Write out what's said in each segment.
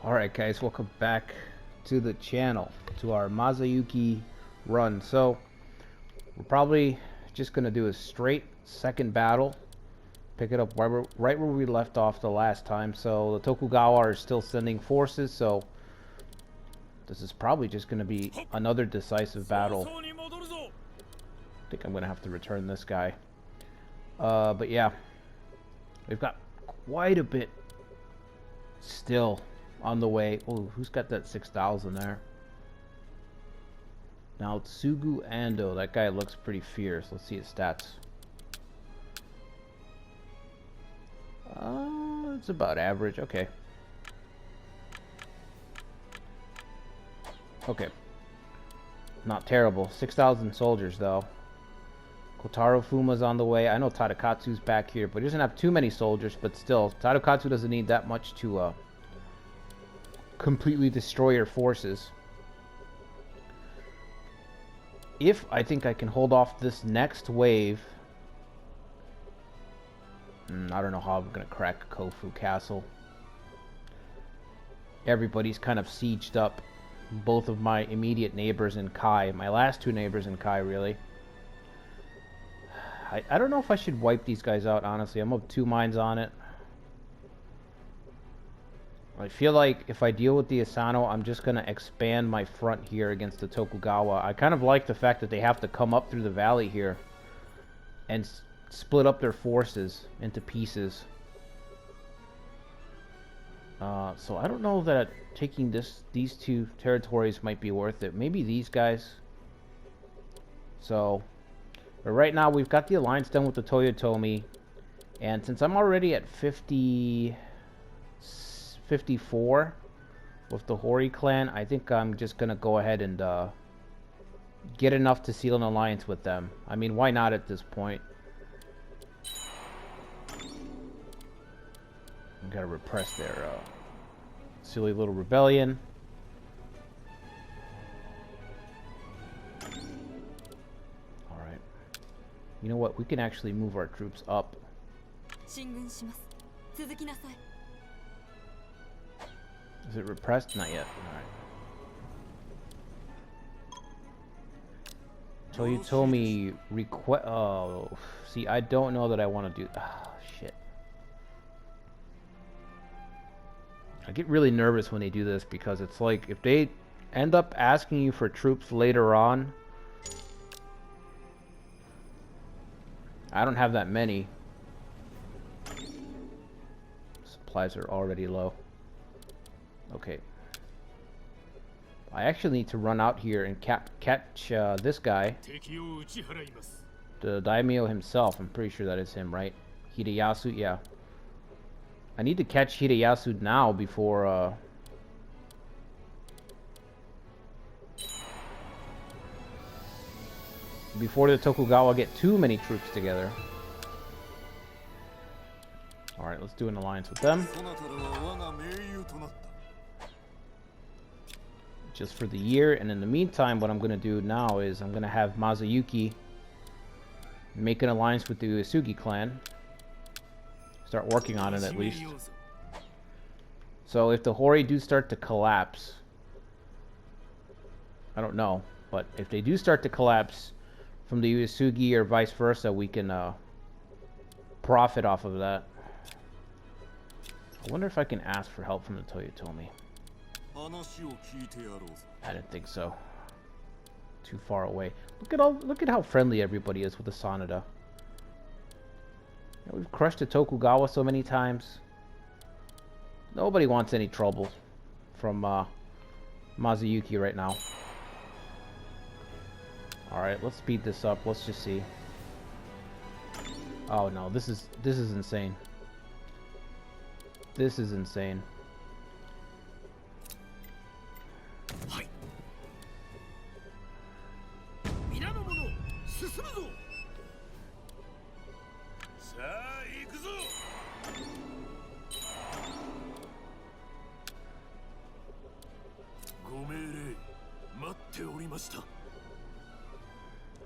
Alright guys, welcome back to the channel, to our Masayuki run. So, we're probably just going to do a straight second battle. Pick it up right where we left off the last time. So, the Tokugawa are still sending forces, so this is probably just going to be another decisive battle. I think I'm going to have to return this guy. But yeah, we've got quite a bit still on the way. Oh, who's got that 6,000 there? Now Tsugu Ando. That guy looks pretty fierce. Let's see his stats. It's about average. Okay. Okay. Not terrible. 6,000 soldiers though. Kotaro Fuma's on the way. I know Tadakatsu's back here, but he doesn't have too many soldiers, but still, Tadakatsu doesn't need that much to completely destroy your forces. If I think I can hold off this next wave, I don't know how I'm gonna crack Kofu Castle. Everybody's kind of sieged up. Both of my immediate neighbors in Kai, my last two neighbors in Kai, really. I don't know if I should wipe these guys out, honestly. I'm of two minds on it. I feel like if I deal with the Asano, I'm just going to expand my front here against the Tokugawa. I kind of like the fact that they have to come up through the valley here and split up their forces into pieces. So I don't know that taking these two territories might be worth it. Maybe these guys. So, but right now we've got the alliance done with the Toyotomi. And since I'm already at 54 with the Hori clan, I think I'm just gonna go ahead and get enough to seal an alliance with them. I mean, why not at this point? I gotta repress their silly little rebellion. Alright. You know what? We can actually move our troops up. Is it repressed? Not yet. Alright. Toyotomi request. Oh, see, I don't know that I want to do. Oh, shit. I get really nervous when they do this because it's like if they end up asking you for troops later on. I don't have that many. Supplies are already low. Okay. I actually need to run out here and catch this guy. The daimyo himself. I'm pretty sure that is him, right? Hideyasu, yeah. I need to catch Hideyasu now before the Tokugawa get too many troops together. Alright, let's do an alliance with them. Just for the year, and in the meantime, what I'm going to do now is I'm going to have Masayuki make an alliance with the Uesugi clan. Start working on it at least. So if the Hori do start to collapse, I don't know, but if they do start to collapse from the Uesugi or vice versa, we can profit off of that. I wonder if I can ask for help from the Toyotomi. I didn't think so. Too far away. Look at how friendly everybody is with the Sanada. You know, we've crushed the Tokugawa so many times. Nobody wants any trouble from Masayuki right now. Alright, let's speed this up. Let's just see. Oh no, this is insane. This is insane.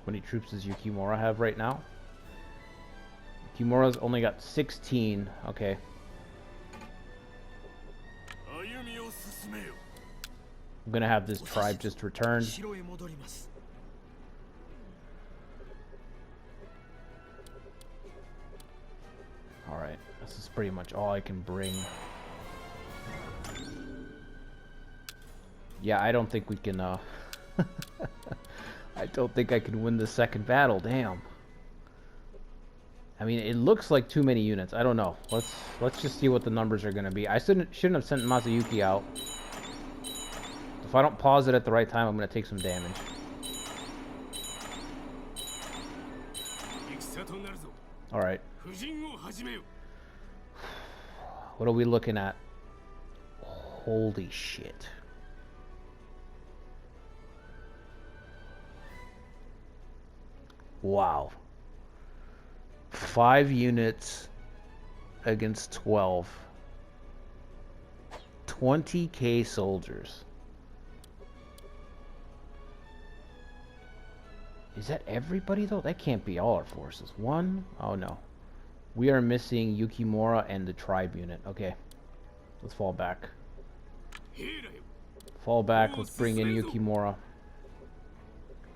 How many troops does Yukimura have right now? Yukimura's only got 16. Okay. I'm gonna have this tribe just return. Alright, this is pretty much all I can bring. Yeah, I don't think we can, I don't think I can win the second battle, damn. I mean, it looks like too many units. I don't know. Let's just see what the numbers are gonna be. I shouldn't have sent Masayuki out. If I don't pause it at the right time, I'm gonna take some damage. Alright. What are we looking at? Holy shit. Wow. 5 units against 12. 20k soldiers. Is that everybody though? That can't be all our forces. One? Oh no. We are missing Yukimura and the tribe unit. Okay. Let's fall back. Fall back. Let's bring in Yukimura.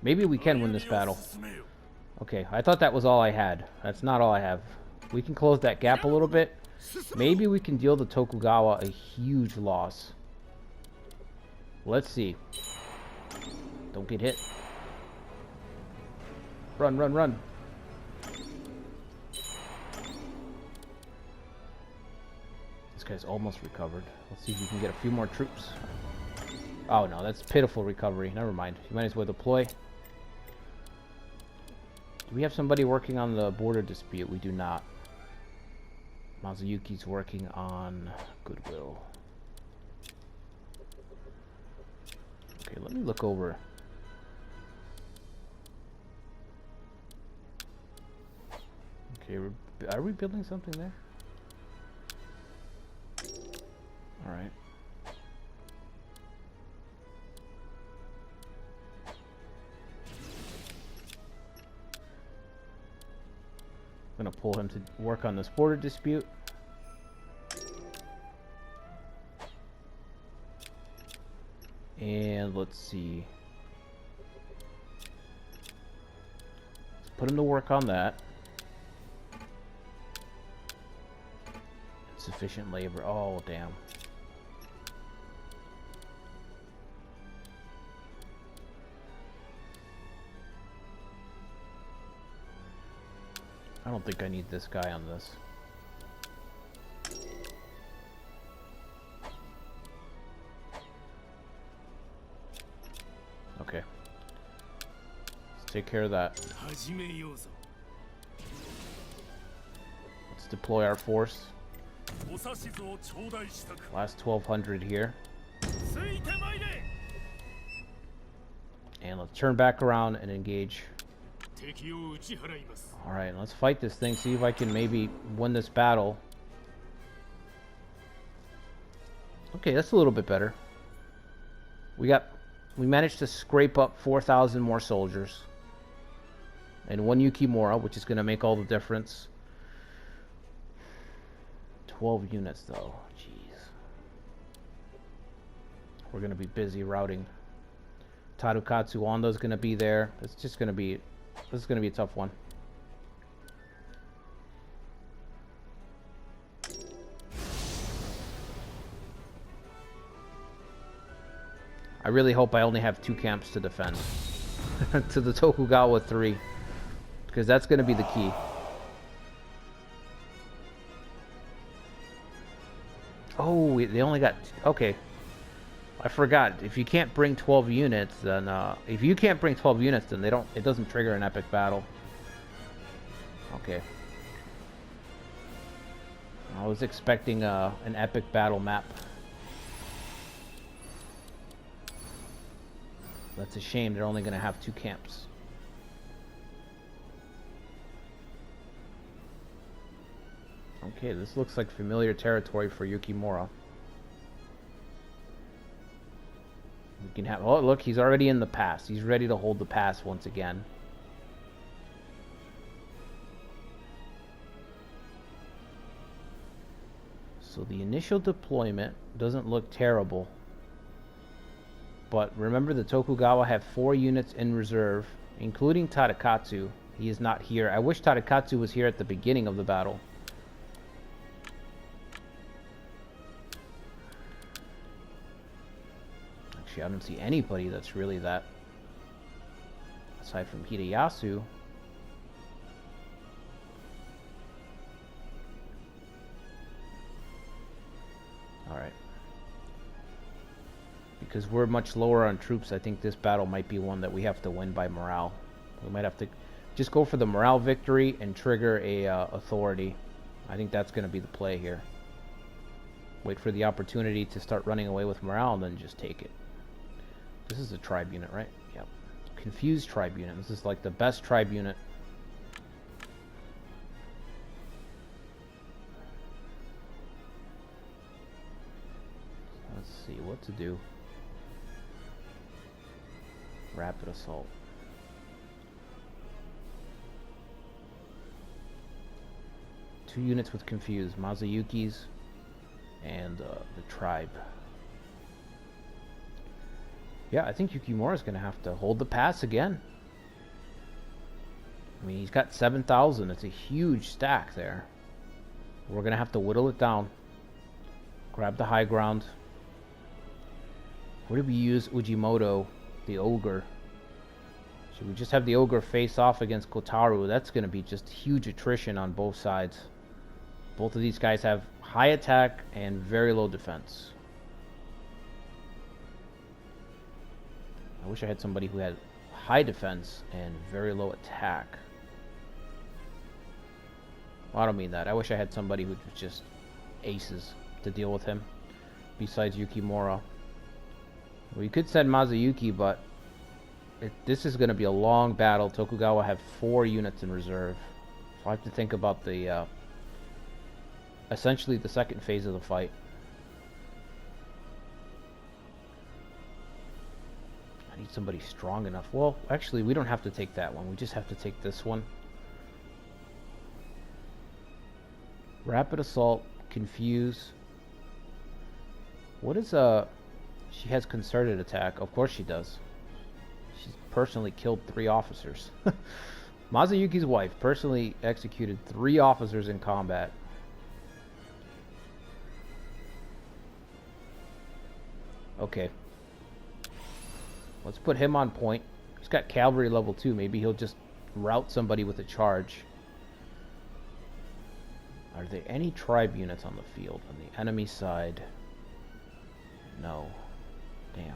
Maybe we can win this battle. Okay, I thought that was all I had. That's not all I have. We can close that gap a little bit. Maybe we can deal the Tokugawa a huge loss. Let's see. Don't get hit. Run, run, run. This guy's almost recovered. Let's see if we can get a few more troops. Oh no, that's pitiful recovery. Never mind. You might as well deploy. Do we have somebody working on the border dispute? We do not. Masayuki's working on goodwill. Okay, let me look over. Okay, are we building something there? Alright. I'm gonna pull him to work on this border dispute. And let's see. Let's put him to work on that. Sufficient labor. Oh, damn. I don't think I need this guy on this. Okay. Let's take care of that. Let's deploy our force. Last 1200 here. And let's turn back around and engage. Alright, let's fight this thing, see if I can maybe win this battle. Okay, that's a little bit better. We managed to scrape up 4,000 more soldiers. And 1 Yukimura, which is going to make all the difference. 12 units though. Jeez. We're going to be busy routing. Tadukatsu Wando's going to be there. It's just going to be... This is going to be a tough one. I really hope I only have 2 camps to defend. To the Tokugawa 3. Because that's going to be the key. Oh, they only got... Okay. I forgot. If you can't bring 12 units, then... if you can't bring 12 units, then they don't... It doesn't trigger an epic battle. Okay. I was expecting an epic battle map. That's a shame. They're only going to have 2 camps. Okay, this looks like familiar territory for Yukimura. We can have... Oh, look, he's already in the pass. He's ready to hold the pass once again. So the initial deployment doesn't look terrible. But remember, the Tokugawa have 4 units in reserve, including Tadakatsu. He is not here. I wish Tadakatsu was here at the beginning of the battle. Actually, I don't see anybody that's really that. Aside from Hideyasu. Alright. Because we're much lower on troops, I think this battle might be one that we have to win by morale. We might have to just go for the morale victory and trigger a authority. I think that's going to be the play here. Wait for the opportunity to start running away with morale and then just take it. This is a tribe unit, right? Yep. Confused tribe unit. This is like the best tribe unit. Let's see what to do. Rapid assault. Two units with confused. Masayuki's and the tribe. Yeah, I think Yukimura's going to have to hold the pass again. I mean, he's got 7,000. It's a huge stack there. We're going to have to whittle it down. Grab the high ground. What did we use Ujimoto, the ogre? Should we just have the ogre face off against Kotaru? That's going to be just huge attrition on both sides. Both of these guys have high attack and very low defense. I wish I had somebody who had high defense and very low attack. Well, I don't mean that. I wish I had somebody who was just aces to deal with him, besides Yukimura. Well, you could send Masayuki, but this is going to be a long battle. Tokugawa have 4 units in reserve. So I have to think about the essentially the second phase of the fight. I need somebody strong enough. Well, actually, we don't have to take that one. We just have to take this one. Rapid assault, confuse. What is she has concerted attack. Of course she does. She's personally killed 3 officers. Masayuki's wife personally executed 3 officers in combat. Okay. Let's put him on point. He's got cavalry level 2. Maybe he'll just rout somebody with a charge. Are there any tribe units on the field on the enemy side? No. Damn.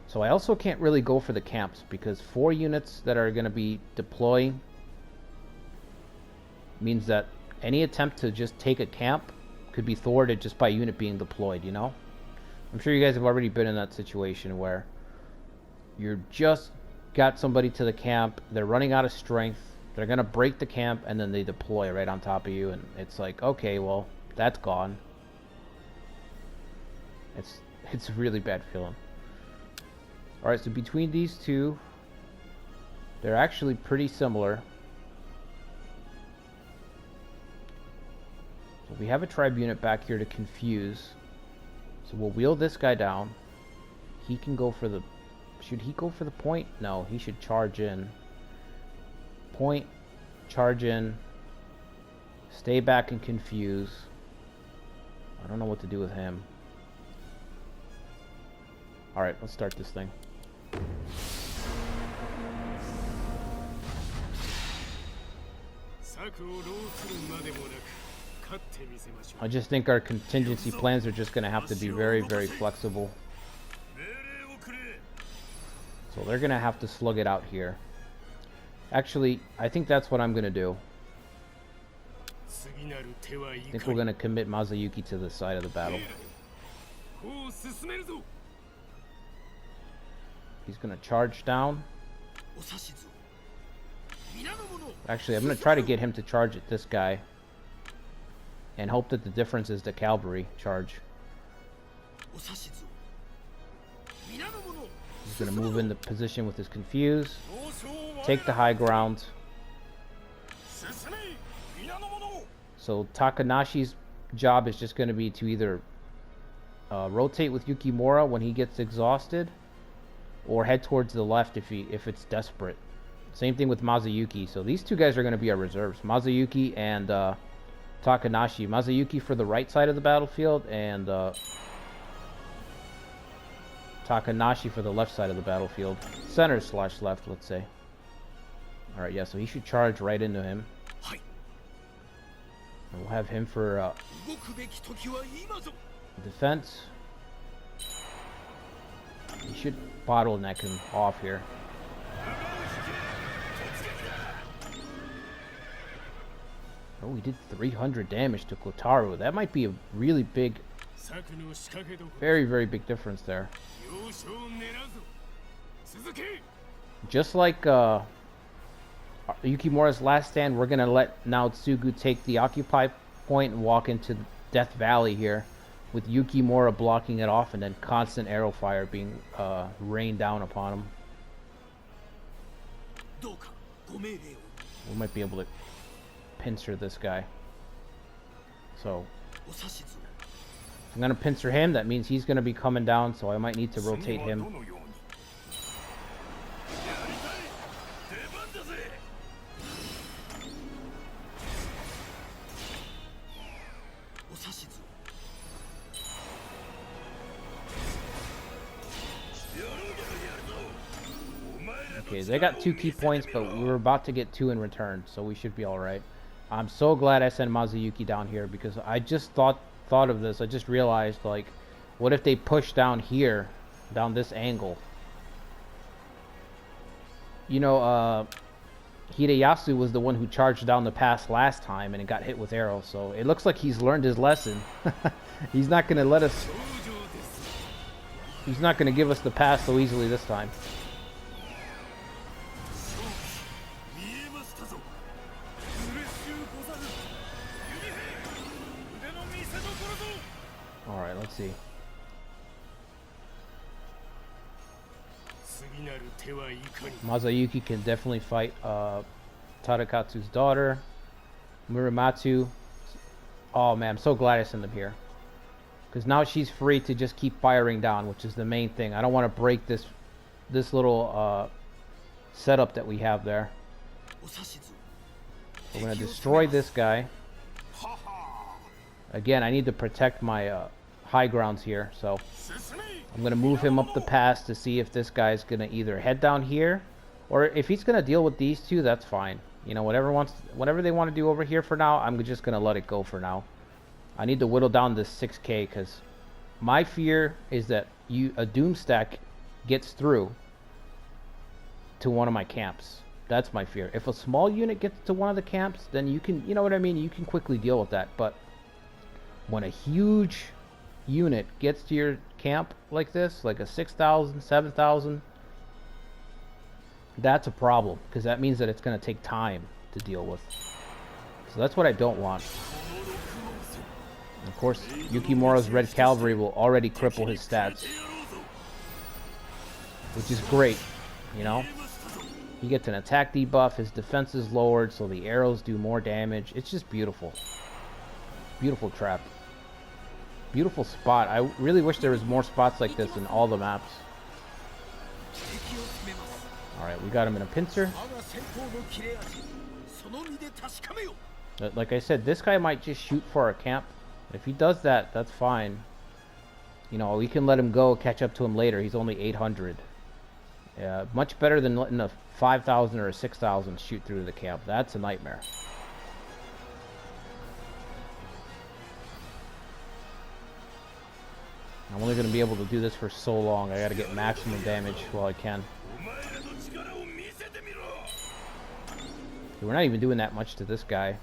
So I also can't really go for the camps because 4 units that are going to be deploying means that any attempt to just take a camp could be thwarted just by a unit being deployed, you know? I'm sure you guys have already been in that situation where you're just got somebody to the camp, they're running out of strength, they're going to break the camp, and then they deploy right on top of you, and it's like, okay, well, that's gone. It's a really bad feeling. Alright, so between these two, they're actually pretty similar. So we have a tribe unit back here to confuse. So we'll wheel this guy down. He can go for the... Should he go for the point? No, he should charge in. Point, charge in, stay back and confuse. I don't know what to do with him. Alright, let's start this thing. I just think our contingency plans are just going to have to be very, very flexible. So they're going to have to slug it out here. Actually, I think that's what I'm going to do. I think we're going to commit Masayuki to the side of the battle. He's going to charge down. Actually, I'm going to try to get him to charge at this guy. And hope that the difference is the cavalry charge. He's going to move into position with his confuse. Take the high ground. So Takanashi's job is just going to be to either rotate with Yukimura when he gets exhausted, or head towards the left if it's desperate. Same thing with Masayuki. So these two guys are going to be our reserves. Masayuki and Takanashi. Masayuki for the right side of the battlefield, and Takanashi for the left side of the battlefield. Center / left, let's say. Alright, yeah, so he should charge right into him. And we'll have him for defense. He should bottleneck him off here. Oh, he did 300 damage to Kotaro. That might be a really big, very, very big difference there. Just like Yukimura's last stand, we're going to let Naotsugu take the occupy point and walk into Death Valley here, with Yukimura blocking it off and then constant arrow fire being rained down upon him. We might be able to pincer this guy. So if I'm going to pincer him, that means he's going to be coming down, so I might need to rotate him. Okay, they got 2 key points, but we were about to get 2 in return, so we should be alright. I'm so glad I sent Masayuki down here, because I just thought of this. I just realized, like, what if they push down here, down this angle? You know, Hideyasu was the one who charged down the pass last time, and it got hit with arrows, so it looks like he's learned his lesson. He's not going to let us... He's not going to give us the pass so easily this time. Alright, let's see. Masayuki can definitely fight Tadakatsu's daughter. Muramatsu. Oh man, I'm so glad I sent him here. Because now she's free to just keep firing down, which is the main thing. I don't want to break this little setup that we have there. We're going to destroy this guy. Again, I need to protect my high grounds here, so I'm going to move him up the pass to see if this guy's going to either head down here, or if he's going to deal with these two, that's fine. You know, whatever they want to do over here for now, I'm just going to let it go for now. I need to whittle down this 6k, because my fear is that a Doom stack gets through to one of my camps. That's my fear. If a small unit gets to one of the camps, then you can, you know what I mean, you can quickly deal with that. But when a huge unit gets to your camp like this, like a 6,000, 7,000, that's a problem, because that means that it's going to take time to deal with. So that's what I don't want. And of course, Yukimura's Red Cavalry will already cripple his stats, which is great, you know? He gets an attack debuff, his defense is lowered, so the arrows do more damage. It's just beautiful. Beautiful trap. Beautiful spot. I really wish there was more spots like this in all the maps. Alright, we got him in a pincer. Like I said, this guy might just shoot for our camp. If he does that, that's fine. You know, we can let him go, catch up to him later. He's only 800. Yeah, much better than letting a 5,000 or a 6,000 shoot through the camp. That's a nightmare. I'm only going to be able to do this for so long. I got to get maximum damage while I can. We're not even doing that much to this guy.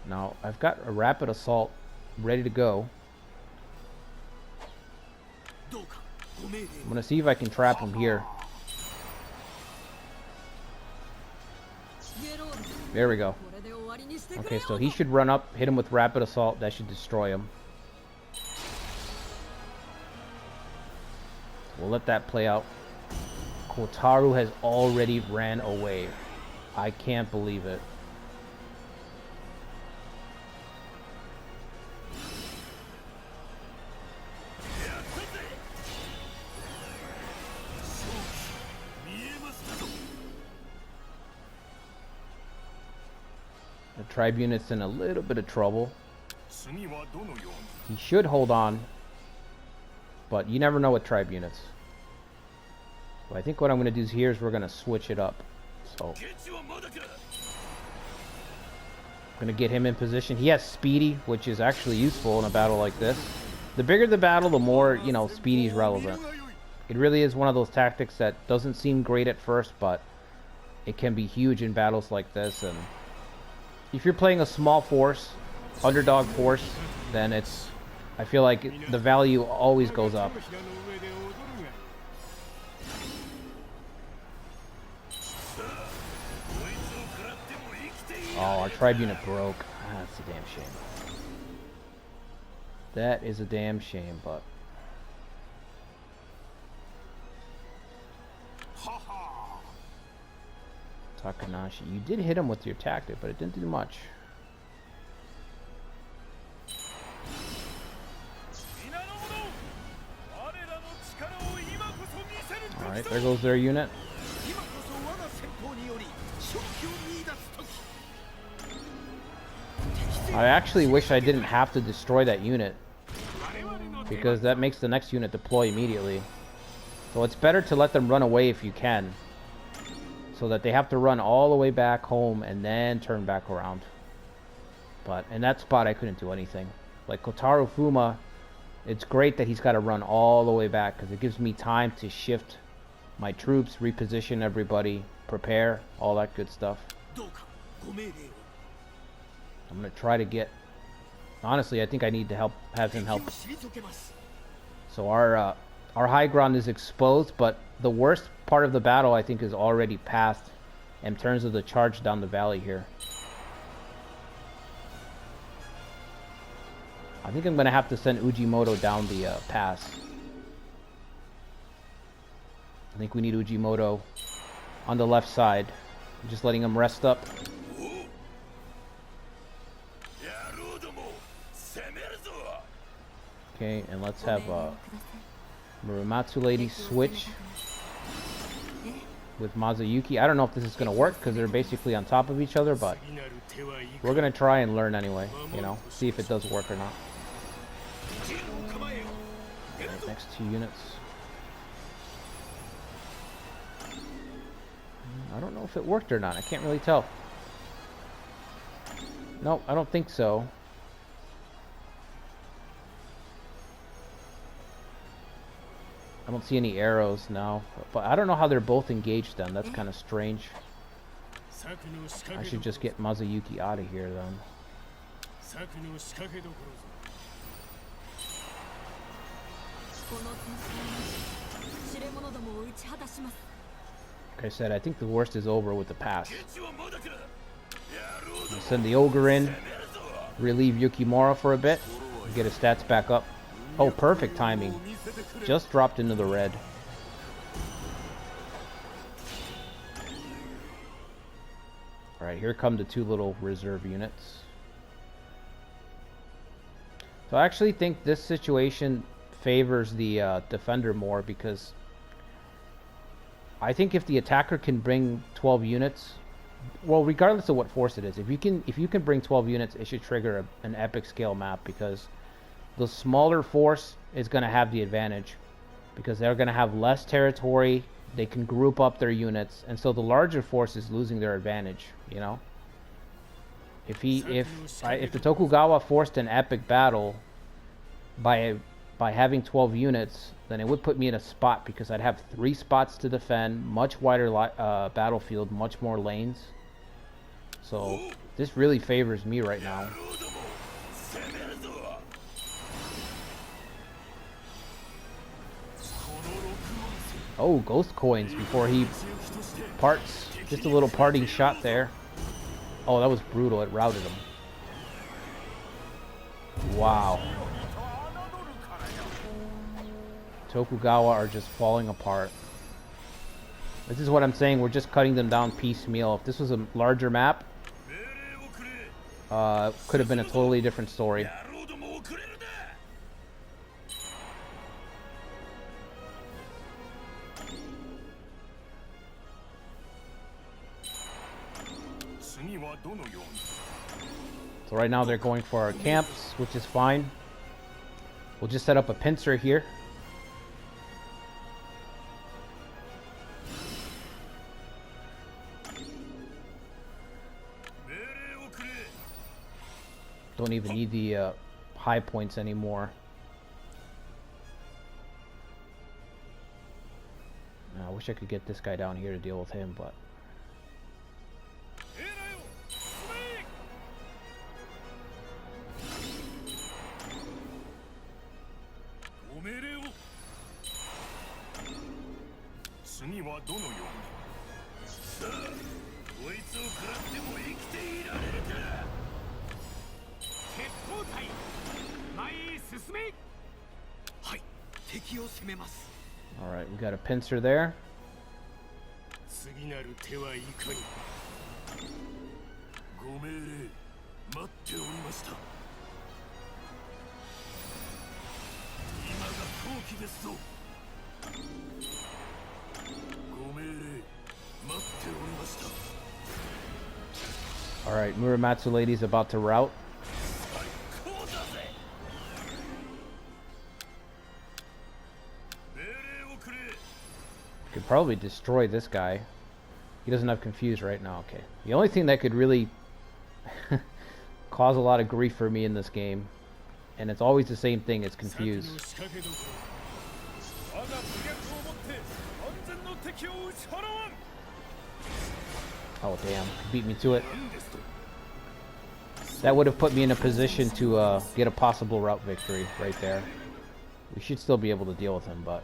Now, I've got a rapid assault ready to go. I'm going to see if I can trap him here. There we go. Okay, so he should run up, hit him with rapid assault. That should destroy him. We'll let that play out. Kotaro has already ran away. I can't believe it. The tribe unit's in a little bit of trouble. He should hold on, but you never know with tribe units. So I think what I'm going to do here is we're going to switch it up. So I'm going to get him in position. He has Speedy, which is actually useful in a battle like this. The bigger the battle, the more, you know, Speedy's relevant. It really is one of those tactics that doesn't seem great at first, but it can be huge in battles like this. And if you're playing a small force, underdog force, then it's, I feel like the value always goes up. Oh, our tribe unit broke. That's a damn shame. That is a damn shame, but... Takanashi, you did hit him with your tactic, but it didn't do much. Alright, there goes their unit. I actually wish I didn't have to destroy that unit, because that makes the next unit deploy immediately. So it's better to let them run away if you can, so that they have to run all the way back home and then turn back around. But in that spot I couldn't do anything. Like Kotaro Fuma, it's great that he's got to run all the way back, because it gives me time to shift my troops, reposition everybody, prepare, all that good stuff. I'm going to try to get... Honestly, I think I need to have him help. So our high ground is exposed, but the worst part of the battle, I think, is already passed in terms of the charge down the valley here. I think I'm going to have to send Ujimoto down the pass. I think we need Ujimoto on the left side. I'm just letting him rest up. Okay, and let's have Muramatsu lady switch with Masayuki. I don't know if this is going to work because they're basically on top of each other, but we're going to try and learn anyway, you know, see if it does work or not. Right, next two units. I don't know if it worked or not. I can't really tell. Nope, I don't think so. I don't see any arrows now, but I don't know how they're both engaged then. That's kind of strange. I should just get Masayuki out of here then. Like I said, I think the worst is over with the pass. I'll send the ogre in, relieve Yukimura for a bit, and get his stats back up. Oh, perfect timing. Just dropped into the red. Alright, here come the two little reserve units. So I actually think this situation favors the defender more, because I think if the attacker can bring 12 units, well, regardless of what force it is, if you can bring 12 units, it should trigger an epic scale map, because the smaller force is going to have the advantage, because they're going to have less territory, they can group up their units, and so the larger force is losing their advantage, you know? If the Tokugawa forced an epic battle by having 12 units, then it would put me in a spot, because I'd have 3 spots to defend, much wider battlefield, much more lanes. So this really favors me right now. Oh, ghost coins before he parts. Just a little parting shot there. Oh, that was brutal. It routed him. Wow. Tokugawa are just falling apart. This is what I'm saying, we're just cutting them down piecemeal. If this was a larger map, could have been a totally different story. So right now they're going for our camps, which is fine. We'll just set up a pincer here. Don't even need the high points anymore. I wish I could get this guy down here to deal with him, but... Alright, we got a pincer there. Alright, Muramatsu lady's about to rout. Could probably destroy this guy. He doesn't have confused right now. Okay. The only thing that could really cause a lot of grief for me in this game, and it's always the same thing, is confused. Oh damn, beat me to it. That would have put me in a position to get a possible route victory right there. We should still be able to deal with him, but...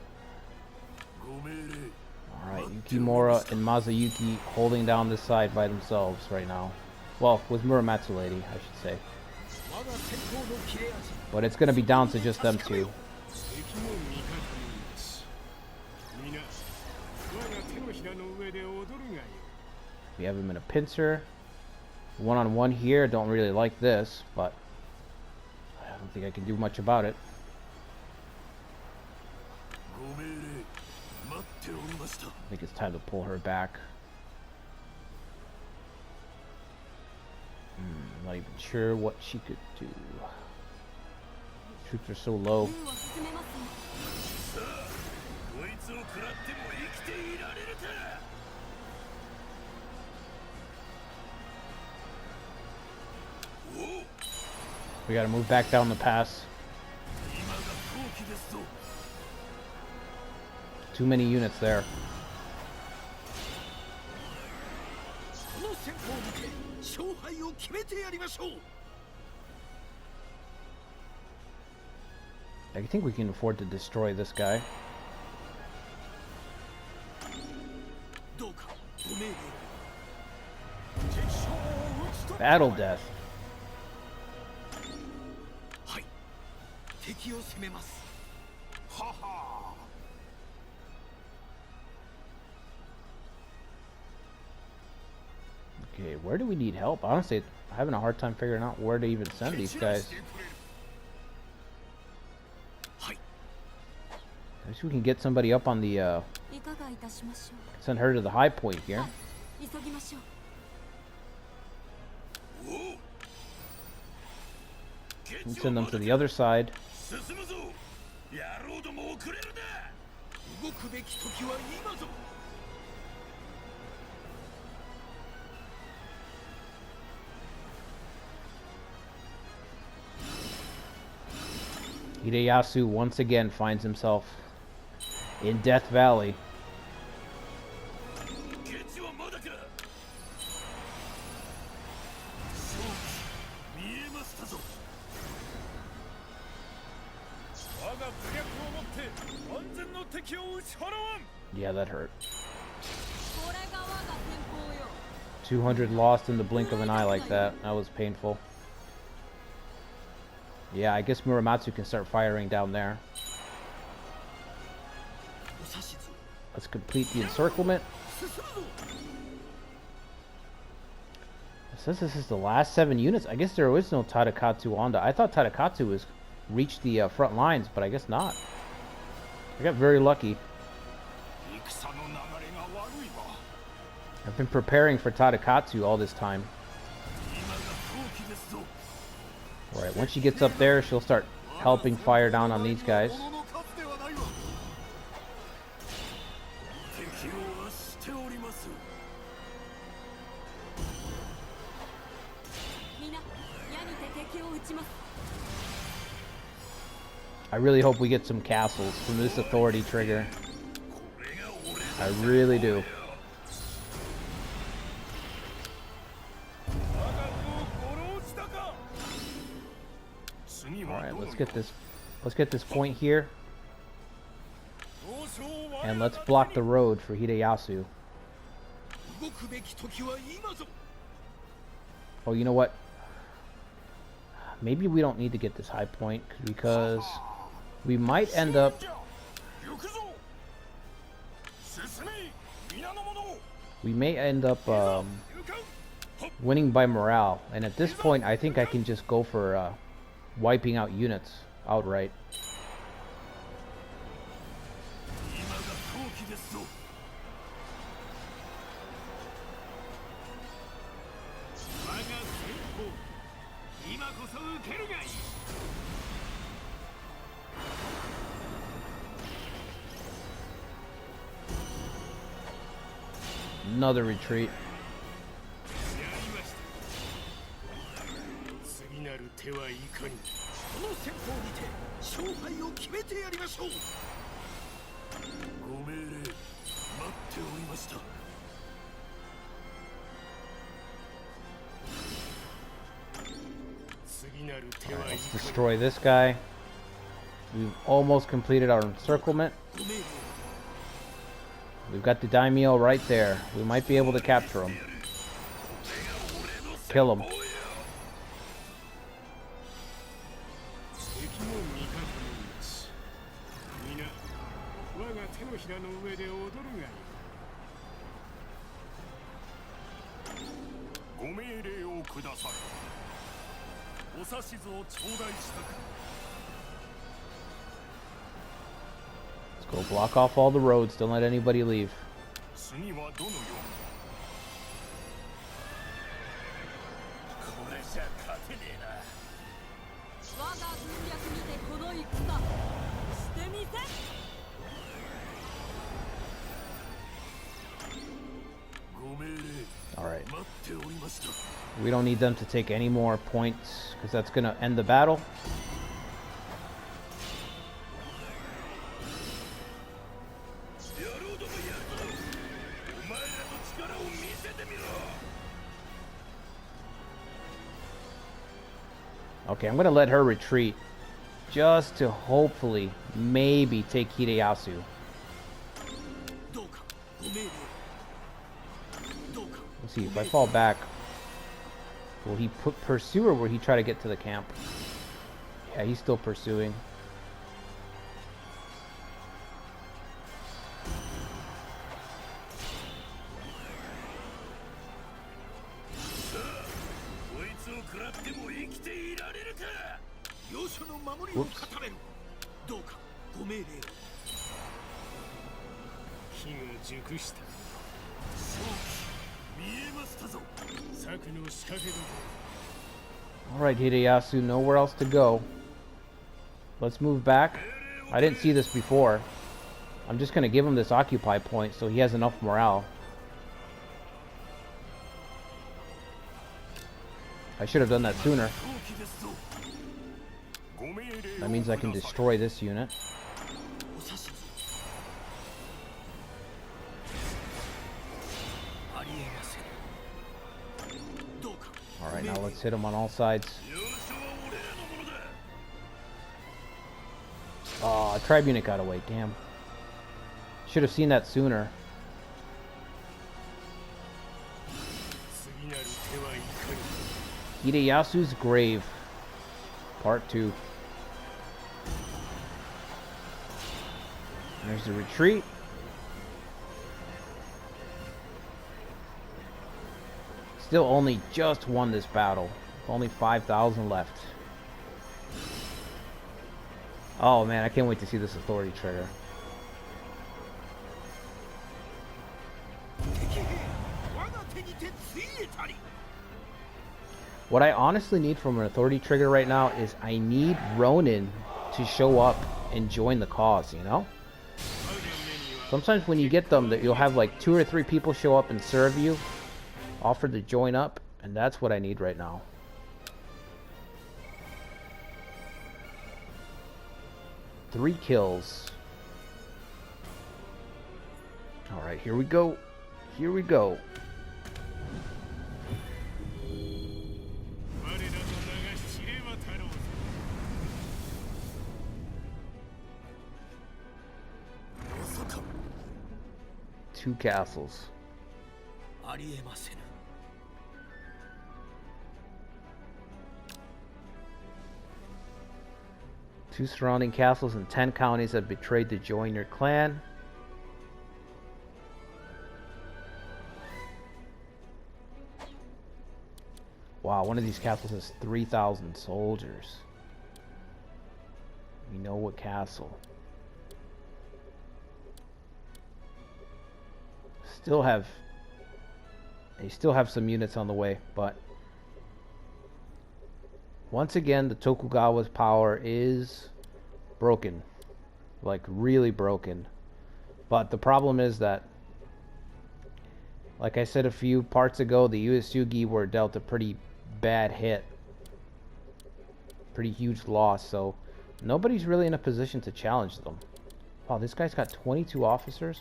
Alright, Yukimura and Masayuki holding down this side by themselves right now. Well, with Muramatsu lady, I should say. But it's going to be down to just them two. We have him in a pincer. One-on-one here. Don't really like this, but I don't think I can do much about it. I think it's time to pull her back. I'm not even sure what she could do. Troops are so low. We gotta move back down the pass. Too many units there. I think we can afford to destroy this guy. Battle death. Okay, where do we need help? Honestly, I'm having a hard time figuring out where to even send these guys. I wish we can get somebody up on the, send her to the high point here. And send them to the other side. Hideyasu once again finds himself in Death Valley. Yeah, that hurt. 200 lost in the blink of an eye like that. That was painful. Yeah, I guess Muramatsu can start firing down there. Let's complete the encirclement. It says this is the last 7 units. I guess there was no Tadakatsu on that. I thought Tadakatsu was reached the front lines, but I guess not. I got very lucky. I've been preparing for Tadakatsu all this time. Alright, once she gets up there, she'll start helping fire down on these guys. I really hope we get some castles from this authority trigger. I really do. Alright, let's get this point here. And let's block the road for Hideyasu. Oh, you know what? Maybe we don't need to get this high point because we might end up winning by morale, and at this point I think I can just go for wiping out units outright. Another retreat. Right, let's destroy this guy. We've almost completed our encirclement. We've got the daimyo right there. We might be able to capture him. Kill him. Let's go block off all the roads. Don't let anybody leave. Alright. We don't need them to take any more points because that's going to end the battle. Okay, I'm going to let her retreat just to hopefully maybe take Hideyasu. Let's see, if I fall back, will he pursue or will he try to get to the camp? Yeah, he's still pursuing. Whoops. Alright, Hideyasu, nowhere else to go. Let's move back. I didn't see this before. I'm just going to give him this occupy point so he has enough morale. I should have done that sooner. That means I can destroy this unit. Alright, now let's hit him on all sides. Oh, a tribe unit got away, damn. Should have seen that sooner. Hideyasu's Grave, Part 2. There's the retreat. Still only just won this battle. Only 5,000 left. Oh man, I can't wait to see this authority trigger. What I honestly need from an authority trigger right now is I need Ronin to show up and join the cause, you know? Sometimes when you get them, that you'll have like 2 or 3 people show up and serve you, offer to join up, and that's what I need right now. Three kills. Alright, here we go. Here we go. Two castles. Two surrounding castles and 10 counties have betrayed to join your clan. Wow, one of these castles has 3,000 soldiers. We know what castle. They still have some units on the way, but once again the Tokugawa's power is broken, like really broken. But the problem is that, like I said a few parts ago, the Uesugi were dealt a pretty bad hit, pretty huge loss, so nobody's really in a position to challenge them. Wow, this guy's got 22 officers.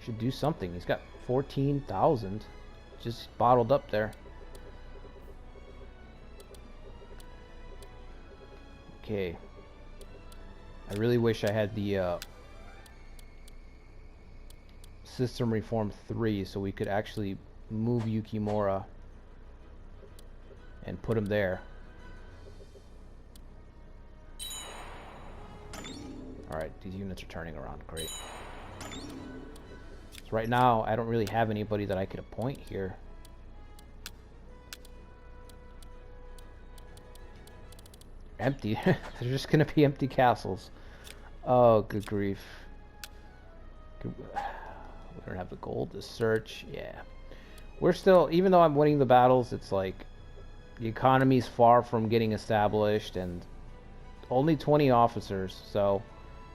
Should do something. He's got 14,000 just bottled up there. Okay. I really wish I had the System Reform 3 so we could actually move Yukimura and put him there. Alright, these units are turning around. Great. So right now, I don't really have anybody that I could appoint here. Empty. They're just going to be empty castles. Oh, good grief. We don't have the gold to search. Yeah. We're still, even though I'm winning the battles, it's like the economy's far from getting established and only 20 officers. So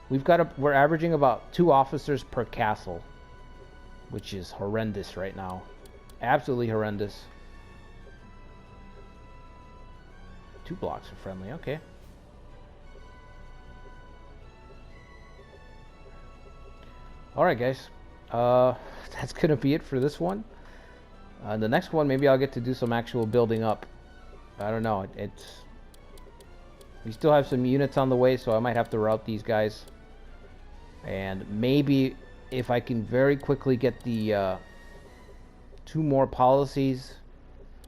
we're averaging about 2 officers per castle, which is horrendous right now. Absolutely horrendous. 2 blocks are friendly, okay. Alright guys, that's gonna be it for this one. The next one, maybe I'll get to do some actual building up. I don't know, we still have some units on the way, so I might have to route these guys. And maybe if I can very quickly get the 2 more policies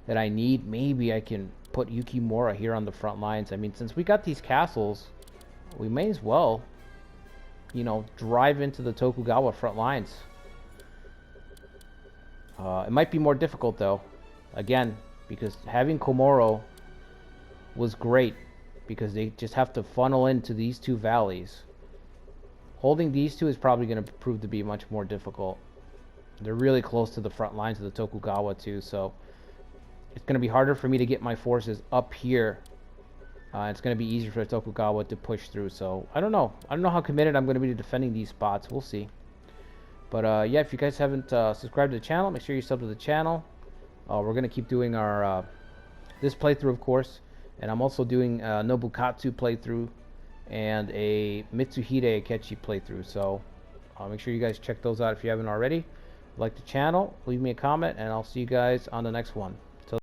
that I need, maybe I can put Yukimura here on the front lines. I mean, since we got these castles, we may as well, you know, drive into the Tokugawa front lines. It might be more difficult though, again, because having Komoro was great because they just have to funnel into these 2 valleys. Holding these 2 is probably going to prove to be much more difficult. They're really close to the front lines of the Tokugawa too, so it's going to be harder for me to get my forces up here. It's going to be easier for the Tokugawa to push through, so I don't know. I don't know how committed I'm going to be to defending these spots. We'll see. But yeah, if you guys haven't subscribed to the channel, make sure you sub to the channel. We're going to keep doing our this playthrough, of course, and I'm also doing a Nobukatsu playthrough and a Mitsuhide Akechi playthrough, so make sure you guys check those out if you haven't already. Like the channel, leave me a comment, and I'll see you guys on the next one.